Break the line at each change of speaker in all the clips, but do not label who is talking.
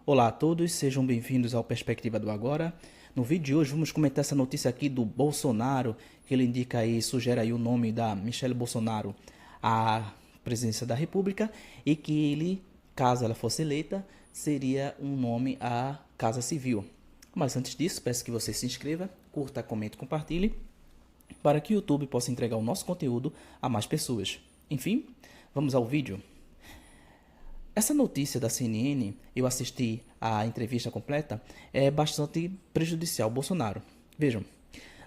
Olá a todos, sejam bem-vindos ao Perspectiva do Agora. No vídeo de hoje vamos comentar essa notícia aqui do Bolsonaro, que ele indica aí, sugere aí o nome da Michelle Bolsonaro à presidência da República e que ele, caso ela fosse eleita, seria um nome à Casa Civil. Mas antes disso, peço que você se inscreva, curta, comente e compartilhe para que o YouTube possa entregar o nosso conteúdo a mais pessoas. Enfim, vamos ao vídeo. Essa notícia da CNN, eu assisti a entrevista completa, é bastante prejudicial ao Bolsonaro. Vejam,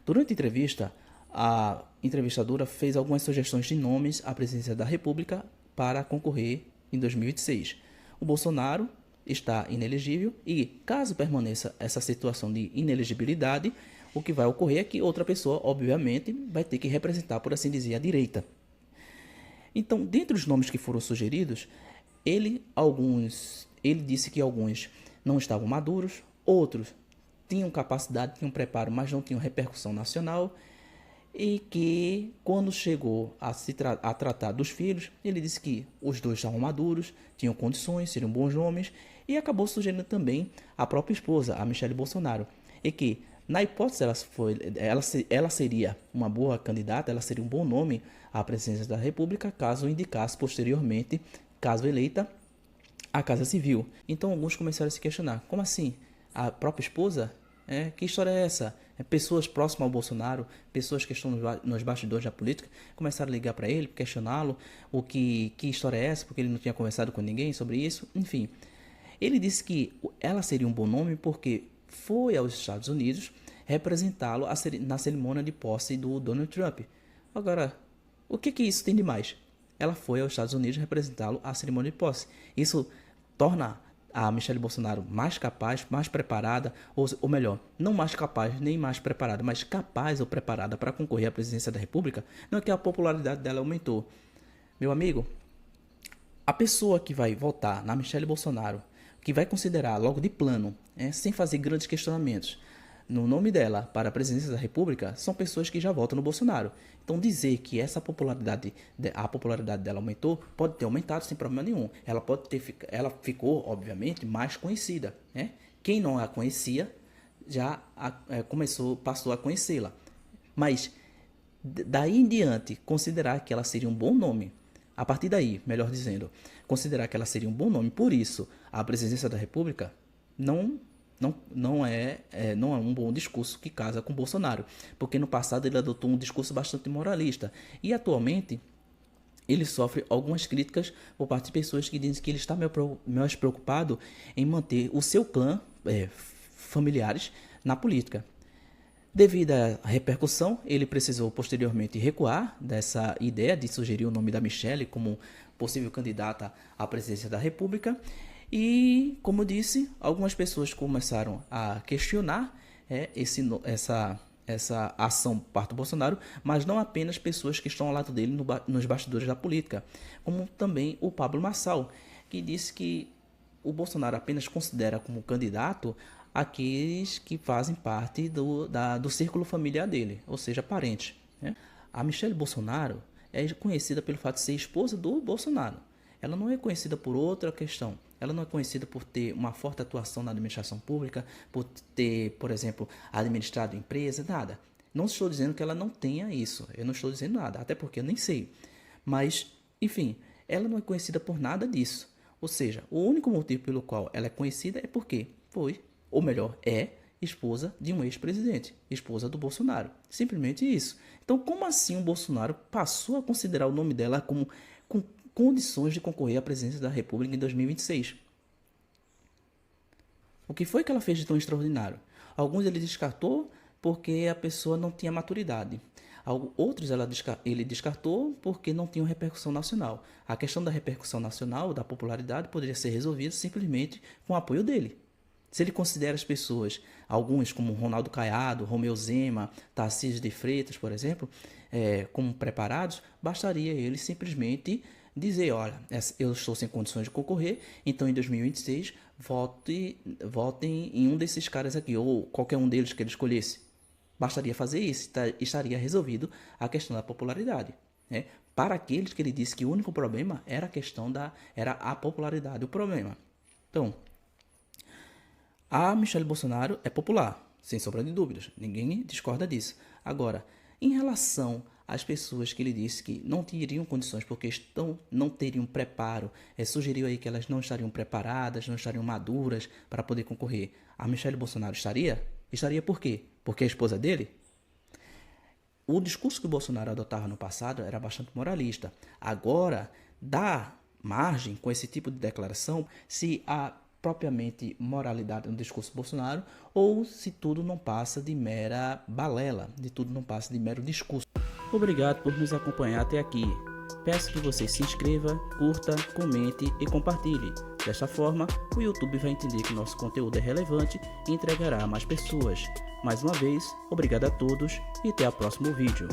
durante a entrevista, a entrevistadora fez algumas sugestões de nomes à presidência da República para concorrer em 2026. O Bolsonaro está inelegível e, caso permaneça essa situação de inelegibilidade, o que vai ocorrer é que outra pessoa, obviamente, vai ter que representar, por assim dizer, a direita. Então, dentre os nomes que foram sugeridos, ele disse que alguns não estavam maduros, outros tinham capacidade, tinham preparo, mas não tinham repercussão nacional, e que quando chegou a tratar dos filhos, ele disse que os dois estavam maduros, tinham condições, seriam bons nomes, e acabou sugerindo também a própria esposa, a Michelle Bolsonaro, e que na hipótese ela seria uma boa candidata, ela seria um bom nome à presidência da República, caso indicasse posteriormente, caso eleita, a Casa Civil. Então alguns começaram a se questionar, como assim? A própria esposa? Que história é essa? Pessoas próximas ao Bolsonaro, pessoas que estão nos bastidores da política, começaram a ligar para ele, questioná-lo, que história é essa, porque ele não tinha conversado com ninguém sobre isso, enfim. Ele disse que ela seria um bom nome porque foi aos Estados Unidos representá-lo na cerimônia de posse do Donald Trump. Agora, o que isso tem de mais? Ela foi aos Estados Unidos representá-lo à cerimônia de posse. Isso torna a Michelle Bolsonaro mais capaz, mais preparada, ou melhor, não mais capaz nem mais preparada, mas capaz ou preparada para concorrer à presidência da República. Não é que a popularidade dela aumentou. Meu amigo, a pessoa que vai votar na Michelle Bolsonaro, que vai considerar logo de plano, sem fazer grandes questionamentos, no nome dela para a presidência da República, são pessoas que já votam no Bolsonaro. Então dizer que a popularidade dela aumentou, pode ter aumentado sem problema nenhum. Ela ficou, obviamente, mais conhecida, né? Quem não a conhecia passou a conhecê-la. Mas daí em diante, considerar que ela seria um bom nome, a partir daí, melhor dizendo, considerar que ela seria um bom nome, por isso, a presidência da República não é um bom discurso que casa com Bolsonaro, porque no passado ele adotou um discurso bastante moralista e atualmente ele sofre algumas críticas por parte de pessoas que dizem que ele está mais preocupado em manter o seu clã, familiares, na política. Devido à repercussão, ele precisou posteriormente recuar dessa ideia de sugerir o nome da Michelle como possível candidata à presidência da República. E, como eu disse, algumas pessoas começaram a questionar essa ação por parte do Bolsonaro, mas não apenas pessoas que estão ao lado dele nos bastidores da política, como também o Pablo Marçal, que disse que o Bolsonaro apenas considera como candidato aqueles que fazem parte do círculo familiar dele, ou seja, parentes, né? A Michelle Bolsonaro é conhecida pelo fato de ser esposa do Bolsonaro. Ela não é conhecida por outra questão. Ela não é conhecida por ter uma forte atuação na administração pública, por ter, por exemplo, administrado empresa, nada. Não estou dizendo que ela não tenha isso. Eu não estou dizendo nada, até porque eu nem sei. Mas, enfim, ela não é conhecida por nada disso. Ou seja, o único motivo pelo qual ela é conhecida é porque foi, ou melhor, é esposa de um ex-presidente, esposa do Bolsonaro. Simplesmente isso. Então, como assim o Bolsonaro passou a considerar o nome dela como com condições de concorrer à presidência da República em 2026? O que foi que ela fez de tão extraordinário? Alguns ele descartou porque a pessoa não tinha maturidade. Outros ele descartou porque não tinham repercussão nacional. A questão da repercussão nacional, da popularidade, poderia ser resolvida simplesmente com o apoio dele. Se ele considera as pessoas, alguns como Ronaldo Caiado, Romeu Zema, Tarcísio de Freitas, por exemplo, como preparados, bastaria ele simplesmente dizer, olha, eu estou sem condições de concorrer, então em 2026 votem em um desses caras aqui, ou qualquer um deles que ele escolhesse. Bastaria fazer isso, estaria resolvido a questão da popularidade, né? Para aqueles que ele disse que o único problema era a popularidade, o problema. Então, A Michelle Bolsonaro é popular, sem sombra de dúvidas, ninguém discorda disso. Agora, em relação às pessoas que ele disse que não teriam condições porque não teriam preparo, sugeriu aí que elas não estariam preparadas, não estariam maduras para poder concorrer. A Michelle Bolsonaro estaria? Estaria por quê? Porque é a esposa dele? O discurso que o Bolsonaro adotava no passado era bastante moralista. Agora, dá margem com esse tipo de declaração se há propriamente moralidade no discurso Bolsonaro ou se tudo não passa de mera balela, de tudo não passa de mero discurso. Obrigado por nos acompanhar até aqui. Peço que você se inscreva, curta, comente e compartilhe. Desta forma, o YouTube vai entender que nosso conteúdo é relevante e entregará a mais pessoas. Mais uma vez, obrigado a todos e até o próximo vídeo.